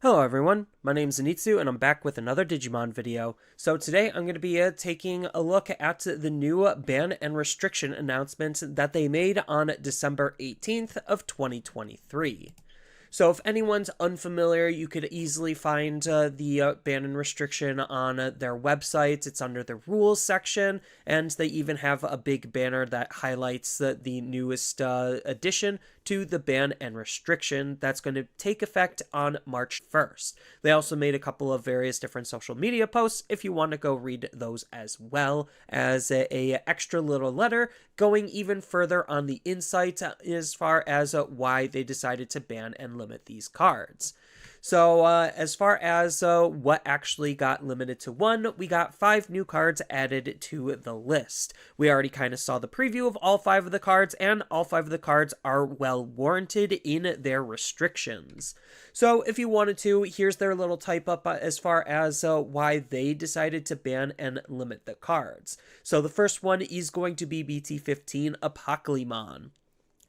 Hello everyone, my name is Zenitsu and I'm back with another Digimon video. So today I'm going to be taking a look at the new ban and restriction announcement that they made on December 18th of 2023. So if anyone's unfamiliar, you could easily find the ban and restriction on their website. It's under the rules section, and they even have a big banner that highlights the newest addition to the ban and restriction that's going to take effect on March 1st. They also made a couple of various different social media posts if you want to go read those as well as a extra little letter going even further on the insight as far as why they decided to ban and limit these cards. So as far as what actually got limited to one, we got 5 new cards added to the list. We already kind of saw the preview of all 5 of the cards, and all 5 of the cards are well warranted in their restrictions. So if you wanted to, here's their little type up as far as why they decided to ban and limit the cards. So the first one is going to be BT15 Apocalymon.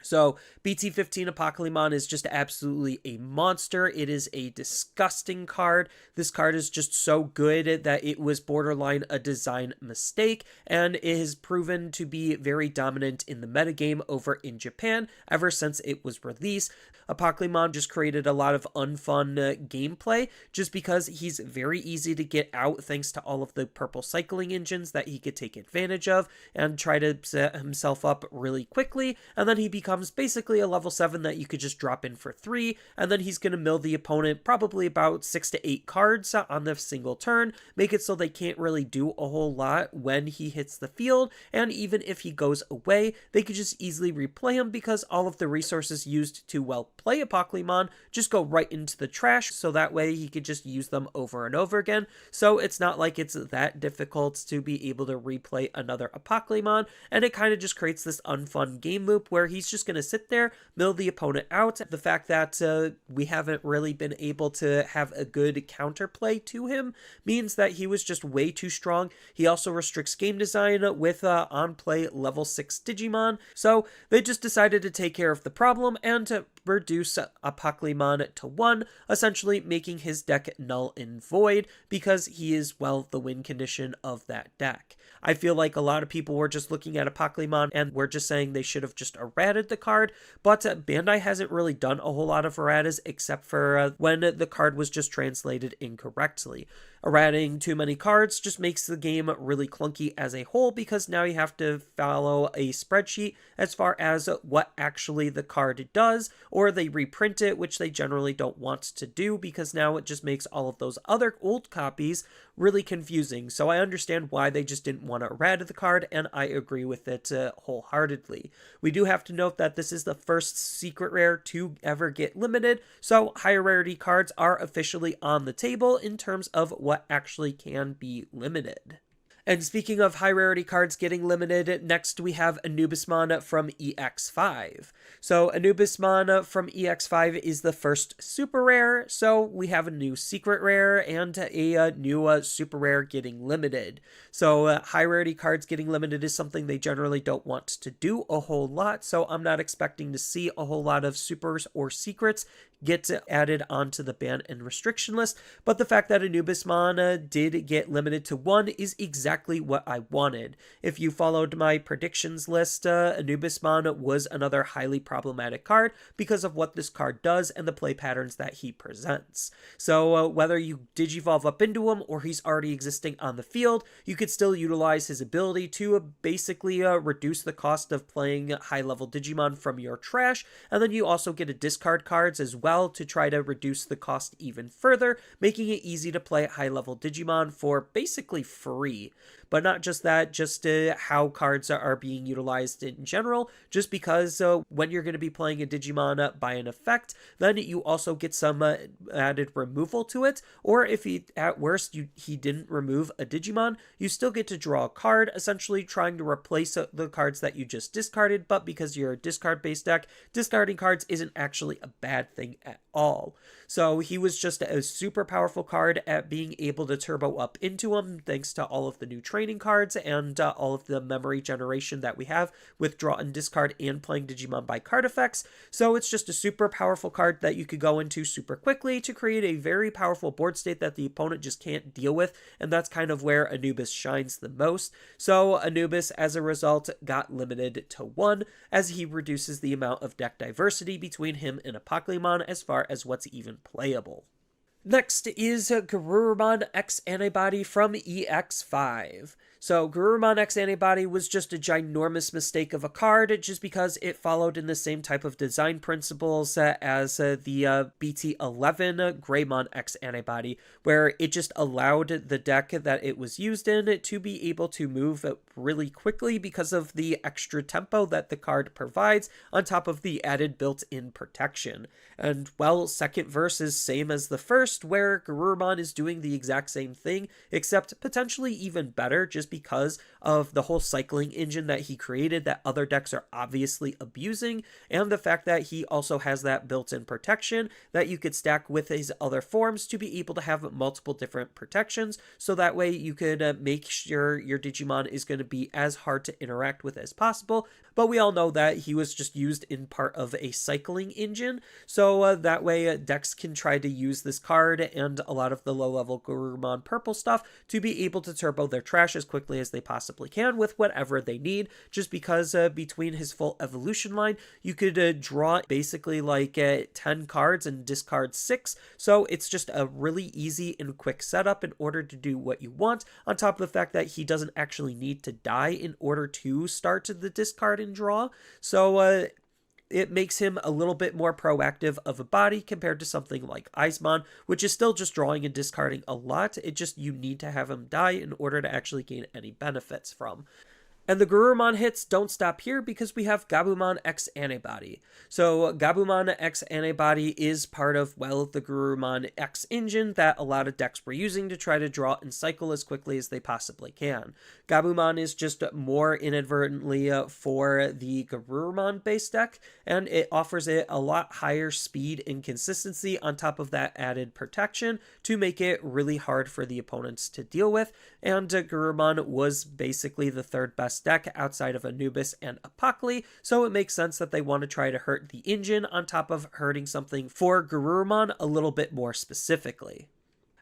So, BT15 Apocalymon is just absolutely a monster. It is a disgusting card. This card is just so good that it was borderline a design mistake, and it has proven to be very dominant in the metagame over in Japan ever since it was released. Apocalymon just created a lot of unfun gameplay just because he's very easy to get out thanks to all of the purple cycling engines that he could take advantage of and try to set himself up really quickly, and then he becomes basically a level 7 that you could just drop in for 3, and then he's going to mill the opponent probably about 6 to 8 cards on the single turn, make it so they can't really do a whole lot when he hits the field, and even if he goes away, they could just easily replay him because all of the resources used to, well, play Apocalymon just go right into the trash, so that way he could just use them over and over again. So it's not like it's that difficult to be able to replay another Apocalymon, and it kind of just creates this unfun game loop where he's just going to sit there, mill the opponent out. The fact that we haven't really been able to have a good counterplay to him means that he was just way too strong. He also restricts game design with on-play level 6 Digimon, so they just decided to take care of the problem and to reduce Apocalymon to 1, essentially making his deck null and void because he is, well, the win condition of that deck. I feel like a lot of people were just looking at Apocalymon and were just saying they should have just errated the card, but Bandai hasn't really done a whole lot of erratas except for when the card was just translated incorrectly. Errating too many cards just makes the game really clunky as a whole because now you have to follow a spreadsheet as far as what actually the card does, or they reprint it, which they generally don't want to do because now it just makes all of those other old copies really confusing. So I understand why they just didn't want to errata the card, and I agree with it wholeheartedly. We do have to note that this is the first secret rare to ever get limited, so higher rarity cards are officially on the table in terms of what actually can be limited. And speaking of high rarity cards getting limited, next we have Anubismon from EX5. So Anubismon from EX5 is the first super rare, so we have a new secret rare and a new super rare getting limited. So high rarity cards getting limited is something they generally don't want to do a whole lot, so I'm not expecting to see a whole lot of supers or secrets get added onto the ban and restriction list, but the fact that Anubismon did get limited to 1 is exactly what I wanted. If you followed my predictions list, Anubismon was another highly problematic card because of what this card does and the play patterns that he presents. So whether you digivolve up into him or he's already existing on the field, you could still utilize his ability to basically reduce the cost of playing high-level Digimon from your trash, and then you also get to discard cards as well to try to reduce the cost even further, making it easy to play high-level Digimon for basically free. But not just that, just how cards are being utilized in general, just because when you're going to be playing a Digimon by an effect, then you also get some added removal to it, or if at worst he didn't remove a Digimon, you still get to draw a card, essentially trying to replace the cards that you just discarded, but because you're a discard-based deck, discarding cards isn't actually a bad thing at all. So he was just a super powerful card at being able to turbo up into him thanks to all of the new training cards and all of the memory generation that we have with draw and discard and playing Digimon by card effects. So it's just a super powerful card that you could go into super quickly to create a very powerful board state that the opponent just can't deal with, and that's kind of where Anubis shines the most. So Anubis, as a result, got limited to 1, as he reduces the amount of deck diversity between him and Apocalymon as far as what's even playable. Next is Garurumon X Antibody from EX5. So Garurumon X Antibody was just a ginormous mistake of a card just because it followed in the same type of design principles as the BT11 Greymon X Antibody, where it just allowed the deck that it was used in to be able to move really quickly because of the extra tempo that the card provides on top of the added built-in protection. And well, second verse is same as the first, where Garurumon is doing the exact same thing, except potentially even better just because of the whole cycling engine that he created that other decks are obviously abusing, and the fact that he also has that built-in protection that you could stack with his other forms to be able to have multiple different protections, so that way you could make sure your Digimon is going to be as hard to interact with as possible. But we all know that he was just used in part of a cycling engine, so that way decks can try to use this card and a lot of the low-level Garurumon purple stuff to be able to turbo their trash as quickly as they possibly can with whatever they need, just because between his full evolution line, you could draw basically like 10 cards and discard 6, so it's just a really easy and quick setup in order to do what you want, on top of the fact that he doesn't actually need to die in order to start the discard and draw. So it makes him a little bit more proactive of a body compared to something like Anubismon, which is still just drawing and discarding a lot. It just, you need to have him die in order to actually gain any benefits from. And the Garurumon hits don't stop here because we have Gabumon X Antibody. So Gabumon X Antibody is part of, well, the Garurumon X engine that a lot of decks were using to try to draw and cycle as quickly as they possibly can. Gabumon is just more inadvertently for the Garurumon base deck, and it offers it a lot higher speed and consistency on top of that added protection to make it really hard for the opponents to deal with. And Garurumon was basically the third best deck outside of Anubis and Apocalymon, so it makes sense that they want to try to hurt the engine on top of hurting something for Garurumon a little bit more specifically.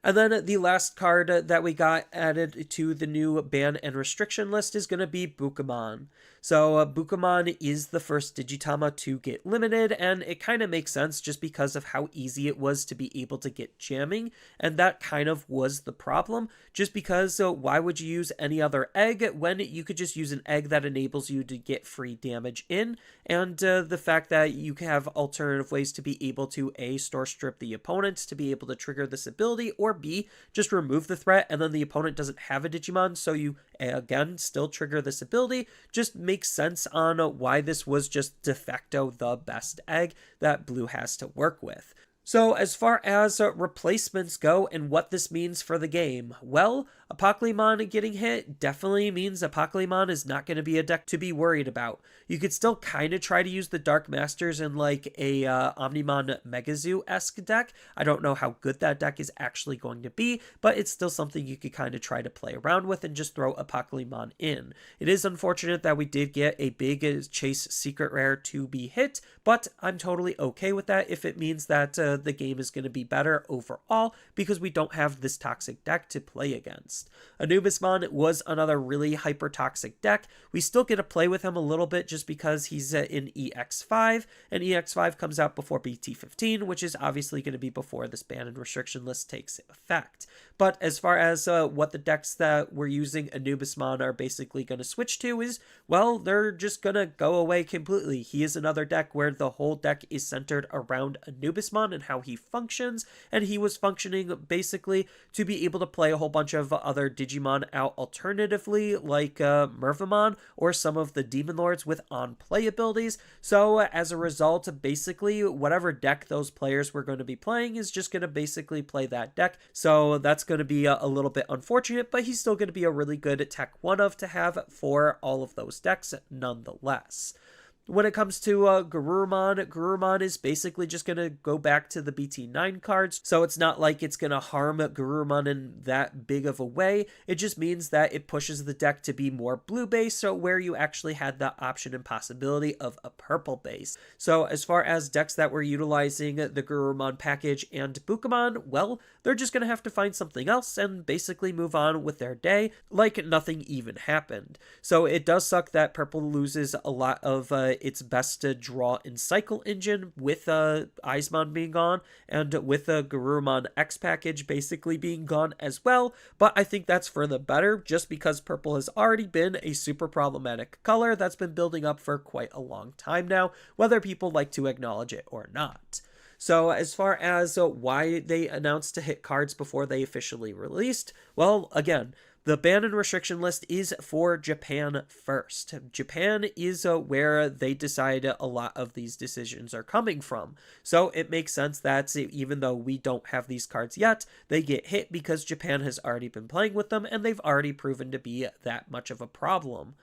And then the last card that we got added to the new ban and restriction list is going to be Bukamon. So Bukamon is the first Digitama to get limited, and it kind of makes sense just because of how easy it was to be able to get jamming, and that kind of was the problem, just because why would you use any other egg when you could just use an egg that enables you to get free damage in, and the fact that you can have alternative ways to be able to A, store strip the opponent to be able to trigger this ability, or B, just remove the threat and then the opponent doesn't have a Digimon, so you again still trigger this ability, just makes sense on why this was just de facto the best egg that Blue has to work with. So as far as replacements go and what this means for the game, well, Apocalymon getting hit definitely means Apocalymon is not going to be a deck to be worried about. You could still kind of try to use the Dark Masters in like a Omnimon Megazoo-esque deck. I don't know how good that deck is actually going to be, but it's still something you could kind of try to play around with and just throw Apocalymon in. It is unfortunate that we did get a big Chase Secret Rare to be hit, but I'm totally okay with that if it means that the game is going to be better overall because we don't have this toxic deck to play against. Anubismon was another really hyper toxic deck. We still get to play with him a little bit just because he's in EX5, and EX5 comes out before BT15, which is obviously going to be before this ban and restriction list takes effect. But as far as what the decks that we're using Anubismon are basically going to switch to is, well, they're just going to go away completely. He is another deck where the whole deck is centered around Anubismon and how he functions, and he was functioning basically to be able to play a whole bunch of other Digimon out alternatively, like Mervamon or some of the Demon Lords with on-play abilities. So as a result, basically whatever deck those players were going to be playing is just going to basically play that deck. So that's going to be a little bit unfortunate, but he's still going to be a really good tech one of to have for all of those decks nonetheless. When it comes to Garurumon is basically just going to go back to the BT9 cards, so it's not like it's going to harm Garurumon in that big of a way. It just means that it pushes the deck to be more blue base, so where you actually had the option and possibility of a purple base. So as far as decks that were utilizing the Garurumon package and Bukamon, well, they're just going to have to find something else and basically move on with their day like nothing even happened. So it does suck that purple loses a lot of its best to draw and cycle engine with Anubismon being gone and with the Garurumon X package basically being gone as well, but I think that's for the better just because purple has already been a super problematic color that's been building up for quite a long time now, whether people like to acknowledge it or not. So as far as why they announced to hit cards before they officially released, well, again, the ban and restriction list is for Japan first. Japan is where they decide a lot of these decisions are coming from. So it makes sense that even though we don't have these cards yet, they get hit because Japan has already been playing with them and they've already proven to be that much of a problem.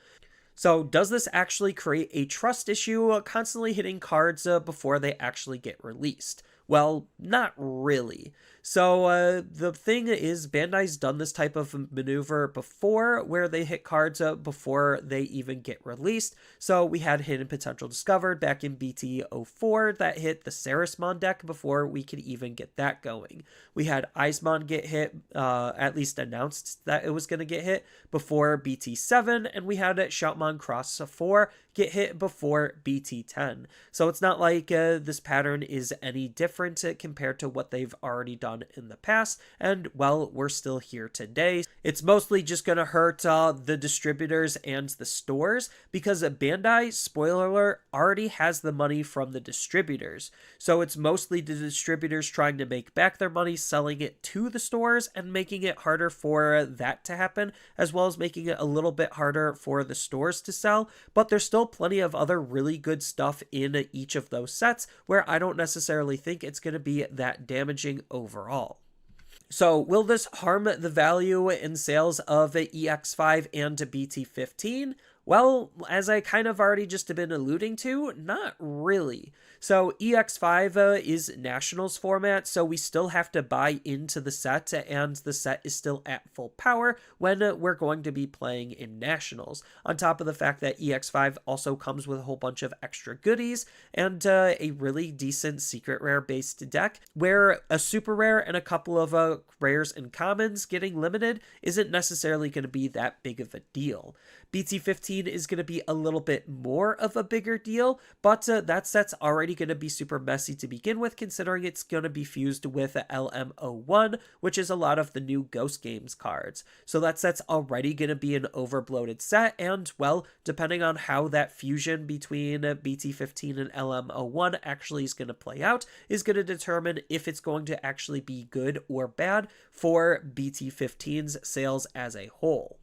So does this actually create a trust issue, constantly hitting cards before they actually get released? Well, not really. So the thing is, Bandai's done this type of maneuver before where they hit cards before they even get released. So we had Hidden Potential discovered back in BT04 that hit the Sarismon deck before we could even get that going. We had Anubismon get hit, at least announced that it was going to get hit before BT7, and we had Shoutmon Cross 4 get hit before BT10. So it's not like this pattern is any different compared to what they've already done in the past, and well, we're still here today. It's mostly just going to hurt the distributors and the stores because Bandai, spoiler alert, already has the money from the distributors. So it's mostly the distributors trying to make back their money, selling it to the stores and making it harder for that to happen, as well as making it a little bit harder for the stores to sell. But there's still plenty of other really good stuff in each of those sets where I don't necessarily think it's going to be that damaging overall. So will this harm the value in sales of EX5 and BT15? Well, as I kind of already just been alluding to, not really. So EX5 is Nationals format, so we still have to buy into the set, and the set is still at full power when we're going to be playing in Nationals. On top of the fact that EX5 also comes with a whole bunch of extra goodies and a really decent secret rare based deck, where a super rare and a couple of rares and commons getting limited isn't necessarily going to be that big of a deal. BT15 is going to be a little bit more of a bigger deal, but that set's already going to be super messy to begin with, considering it's going to be fused with LMO1, which is a lot of the new Ghost Games cards. So that set's already going to be an overbloated set, and well, depending on how that fusion between BT15 and LMO1 actually is going to play out, is going to determine if it's going to actually be good or bad for BT15's sales as a whole.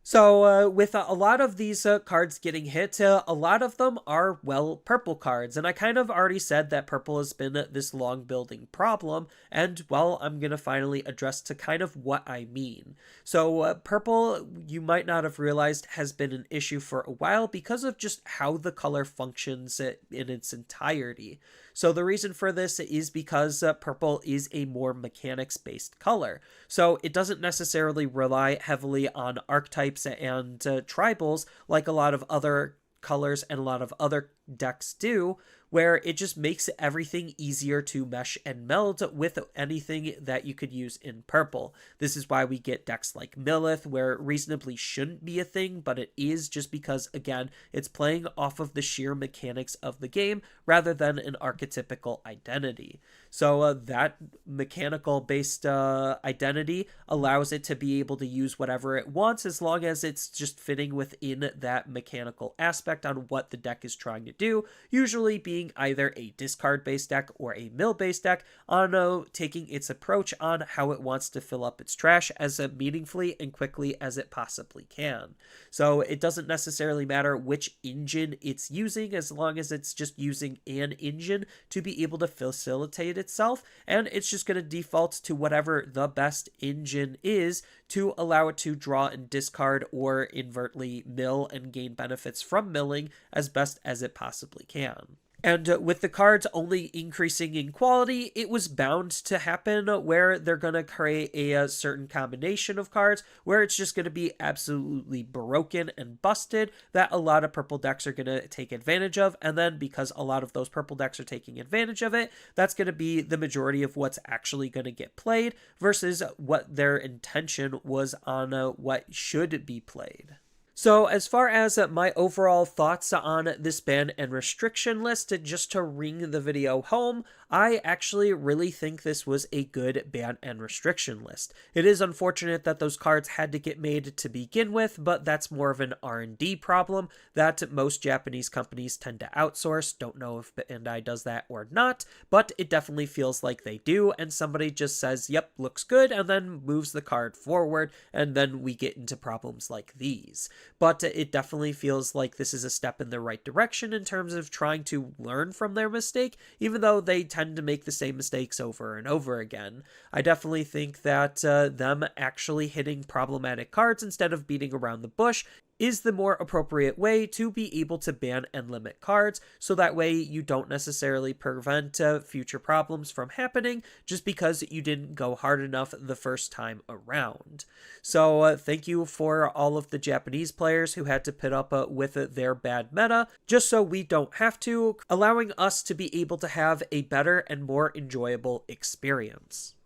So with a lot of these cards getting hit, a lot of them are, well, purple cards. And I kind of already said that purple has been this long building problem. And, well, I'm going to finally address to kind of what I mean. So purple, you might not have realized, has been an issue for a while because of just how the color functions in its entirety. So the reason for this is because purple is a more mechanics-based color. So it doesn't necessarily rely heavily on archetypes and tribals like a lot of other colors and a lot of other decks do, where it just makes everything easier to mesh and meld with anything that you could use in purple. This is why we get decks like Millith, where it reasonably shouldn't be a thing, but it is, just because, again, it's playing off of the sheer mechanics of the game rather than an archetypical identity. So that mechanical-based identity allows it to be able to use whatever it wants as long as it's just fitting within that mechanical aspect on what the deck is trying to do, usually being being either a discard-based deck or a mill-based deck, on taking its approach on how it wants to fill up its trash as meaningfully and quickly as it possibly can. So it doesn't necessarily matter which engine it's using, as long as it's just using an engine to be able to facilitate itself, and it's just going to default to whatever the best engine is to allow it to draw and discard or invertly mill and gain benefits from milling as best as it possibly can. And with the cards only increasing in quality, it was bound to happen where they're going to create a certain combination of cards where it's just going to be absolutely broken and busted that a lot of purple decks are going to take advantage of. And then because a lot of those purple decks are taking advantage of it, that's going to be the majority of what's actually going to get played versus what their intention was on what should be played. So as far as my overall thoughts on this ban and restriction list, just to ring the video home, I actually really think this was a good ban and restriction list. It is unfortunate that those cards had to get made to begin with, but that's more of an R&D problem that most Japanese companies tend to outsource. Don't know if Bandai does that or not, but it definitely feels like they do, and somebody just says, yep, looks good, and then moves the card forward, and then we get into problems like these. But it definitely feels like this is a step in the right direction in terms of trying to learn from their mistake, even though they tend to make the same mistakes over and over again. I definitely think that them actually hitting problematic cards instead of beating around the bush is the more appropriate way to be able to ban and limit cards, so that way you don't necessarily prevent future problems from happening just because you didn't go hard enough the first time around. So thank you for all of the Japanese players who had to put up with their bad meta, just so we don't have to, allowing us to be able to have a better and more enjoyable experience.